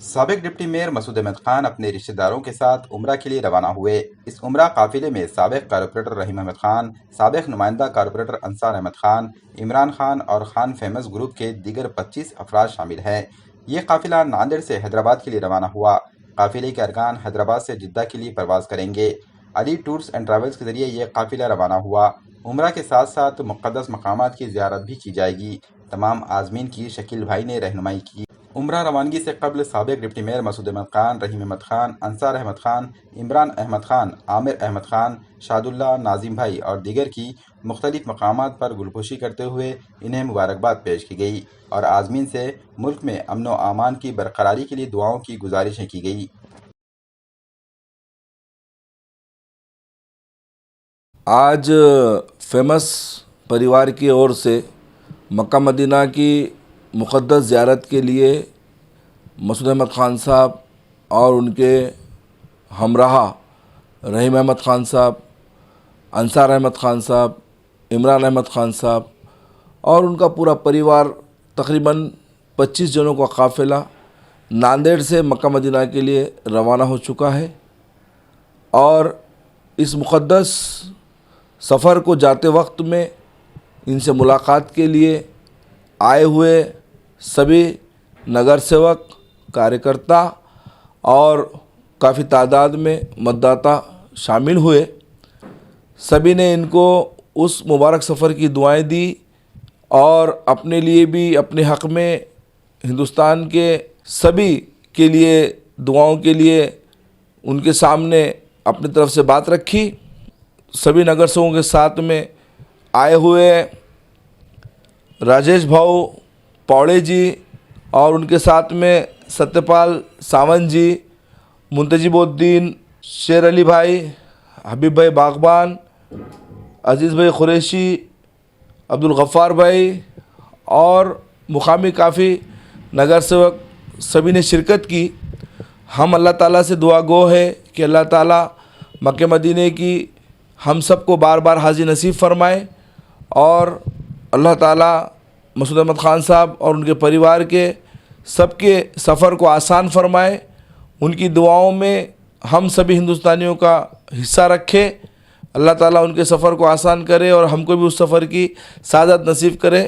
साबिक deputy mayor Masood Ahmad Khan अपने रिश्तेदारों के साथ उम्रा के लिए रवाना हुए। इस उम्रा काफिले में साबिक कारपोरेटर रहीम अहमद खान, साबिक नुमाइंदा कारपोरेटर अंसार अहमद खान, इमरान खान और खान फेमस ग्रुप के दीगर 25 अफराद शामिल हैं। ये काफिला नांदेड़ से हैदराबाद के लिए रवाना हुआ। काफिले के अरकान हैदराबाद से जिद्दा के लिए परवाज करेंगे। अली टूर्स एंड ट्रैवल्स के जरिए यह काफिला रवाना हुआ। उम्रा के साथ साथ मुक़द्दस मकामात की ज़ियारत भी की जाएगी। तमाम आज़मीन की शकील भाई ने रहनुमाई की। उम्रा रवानगी से कबल साबिक डिप्टी मेयर मसूद अहमद खान, रहीम अहमद खान, अंसार अहमद खान, इमरान अहमद खान, आमिर अहमद खान, शादुल्ला, नाजिम भाई और दीगर की मुख्तलिफ मकामात पर गुलपोशी करते हुए इन्हें मुबारकबाद पेश की गई और आज़मीन से मुल्क में अमन व अमान की बरकरारी के लिए दुआओं की गुजारिशें की गई। आज फेमस परिवार की ओर से मक्का मदीना की मुक़द्दस ज़ियारत के लिए मसूद अहमद ख़ान साहब और उनके हमराह रहीम अहमद ख़ान साहब, अंसार अहमद ख़ान साहब, इमरान अहमद ख़ान साहब और उनका पूरा परिवार तकरीबन 25 जनों का काफ़िला नांदेड़ से मक्का मदीना के लिए रवाना हो चुका है। और इस मुक़द्दस सफ़र को जाते वक्त में इनसे मुलाकात के लिए आए हुए सभी नगर सेवक, कार्यकर्ता और काफ़ी तादाद में मतदाता शामिल हुए। सभी ने इनको उस मुबारक सफ़र की दुआएं दी और अपने लिए भी अपने हक़ में हिंदुस्तान के सभी के लिए दुआओं के लिए उनके सामने अपनी तरफ से बात रखी। सभी नगर सेवकों के साथ में आए हुए राजेश भाऊ पौड़े जी और उनके साथ में सत्यपाल सावंत जी, मुंतजिबुद्दीन, शेर अली भाई, हबीब भाई बागबान, अजीज़ भाई कुरैशी, अब्दुल गफ़ार भाई और मुकामी काफ़ी नगर सेवक सभी ने शिरकत की। हम अल्लाह ताला से दुआ गो है कि अल्लाह ताला मक्के मदीने की हम सबको बार बार हाज़ी नसीब फ़रमाए और अल्लाह ताला मसूद अहमद ख़ान साहब और उनके परिवार के सबके सफ़र को आसान फ़रमाए। उनकी दुआओं में हम सभी हिंदुस्तानियों का हिस्सा रखे। अल्लाह ताला उनके सफ़र को आसान करे और हमको भी उस सफ़र की सादत नसीब करे।